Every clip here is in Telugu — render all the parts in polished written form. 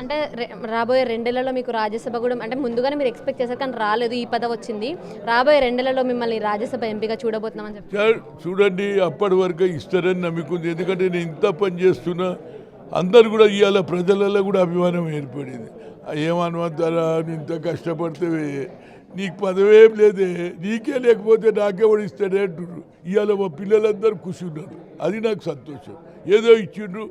అంటే రాబోయే 2 ఏళ్లలో మీకు రాజ్యసభ కూడా అంటే ముందుగానే మీరు ఎక్స్పెక్ట్ చేశారు కానీ రాలేదు, ఈ పదవి వచ్చింది. రాబోయే 2 ఏళ్లలో మిమ్మల్ని రాజ్యసభ ఎంపీగా చూడబోతున్నామని చెప్పి సార్ చూడండి, అప్పటి వరకు ఇస్తారని నమ్ముకుంది. ఎందుకంటే నేను ఇంత పని చేస్తున్నా, అందరు కూడా ఇవాళ ప్రజలలో కూడా అభిమానం ఏర్పడింది. ఏమనుమంటారా, ఇంత కష్టపడితే నీకు పదవేం లేదే, నీకే లేకపోతే నాకెవడు ఇస్తాడే అంటున్నారు. ఇవాళ మా పిల్లలందరూ ఖుషి ఉన్నారు, అది నాకు సంతోషం. ఏదో ఇచ్చిండ్రు,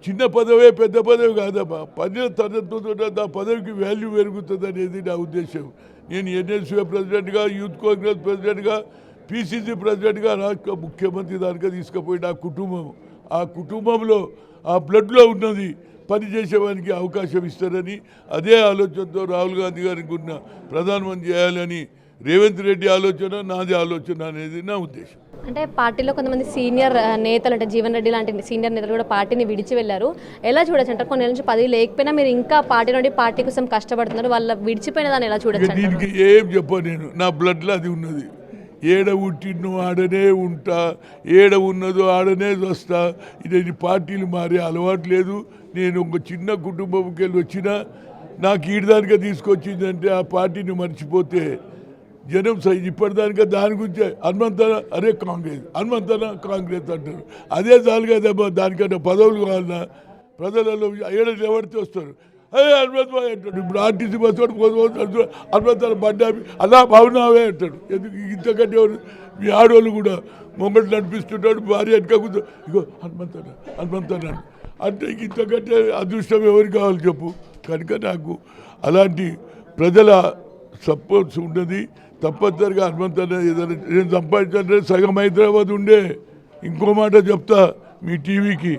చిన్న పదవే పెద్ద పదవి కాదమ్మా, పని తరగతితో ఆ పదవికి వాల్యూ పెరుగుతుంది అనేది నా ఉద్దేశం. నేను ఎన్ఎస్యూ ప్రెసిడెంట్గా, యూత్ కాంగ్రెస్ ప్రెసిడెంట్గా, పిసిసి ప్రెసిడెంట్గా, రాష్ట్ర ముఖ్యమంత్రి దానిగా తీసుకుపోయిన ఆ కుటుంబంలో ఆ బ్లడ్లో ఉన్నది, పని చేసేవానికి అవకాశం ఇస్తారని అదే ఆలోచనతో రాహుల్ గాంధీ గారికి ఉన్న ప్రధానమంత్రి చేయాలని రేవంత్ రెడ్డి ఆలోచన, నాది ఆలోచన అనేది నా ఉద్దేశం. అంటే పార్టీలో కొంతమంది సీనియర్ నేతలు అంటే జీవన్ రెడ్డి లాంటి సీనియర్ నేతలు కూడా పార్టీని విడిచి వెళ్ళారు. ఎలా చూడొచ్చు అంటారు? కొన్ని నుంచి పదవి లేకపోయినా మీరు ఇంకా పార్టీ నుండి పార్టీ కోసం కష్టపడుతున్నారు, వాళ్ళ విడిచిపోయిన దాన్ని ఎలా చూడొచ్చు? దీనికి ఏం చెప్ప, నేను నా బ్లడ్లో అది ఉన్నది. ఏడ పుట్టినో ఆడనే ఉంటా, ఏడ ఉన్నదో ఆడనే వస్తా. ఇది పార్టీలు మారే అలవాటు లేదు. నేను ఒక చిన్న కుటుంబంకి వెళ్ళి వచ్చినా నాకు ఈడదానిగా తీసుకొచ్చిందంటే ఆ పార్టీని మర్చిపోతే జనం ఇప్పటిదానిక దాని గురించే హనుమంతన అరే కాంగ్రెస్, హనుమంతన కాంగ్రెస్ అంటారు. అదే చాలు కదమ్మా, దానికన్నా పదవులు కావాలన్నా ప్రజలలో ఏడాది ఎవరితో వస్తారు. అదే హనుమంత్ బాయ్ అంటాడు. ఇప్పుడు ఆర్టీసీ బస్సు హనుమంతన బండాపి అలా బాగున్నావే అంటాడు. ఎందుకు ఇంతకంటే ఎవరు? మీ ఆడవాళ్ళు కూడా మొమ్మటి నడిపిస్తుంటాడు, భార్య వెనక ఇగో హనుమంతన అంటే ఇంతకంటే అదృష్టం ఎవరికి కావాలి చెప్పు. కనుక నాకు అలాంటి ప్రజల సపోర్ట్స్ ఉన్నది. తప్పనిసరిగా హనుమంతన్న ఏదైనా నేను సంపాదించాలంటే సగం హైదరాబాద్ ఉండే. ఇంకో మాట చెప్తా మీ టీవీకి,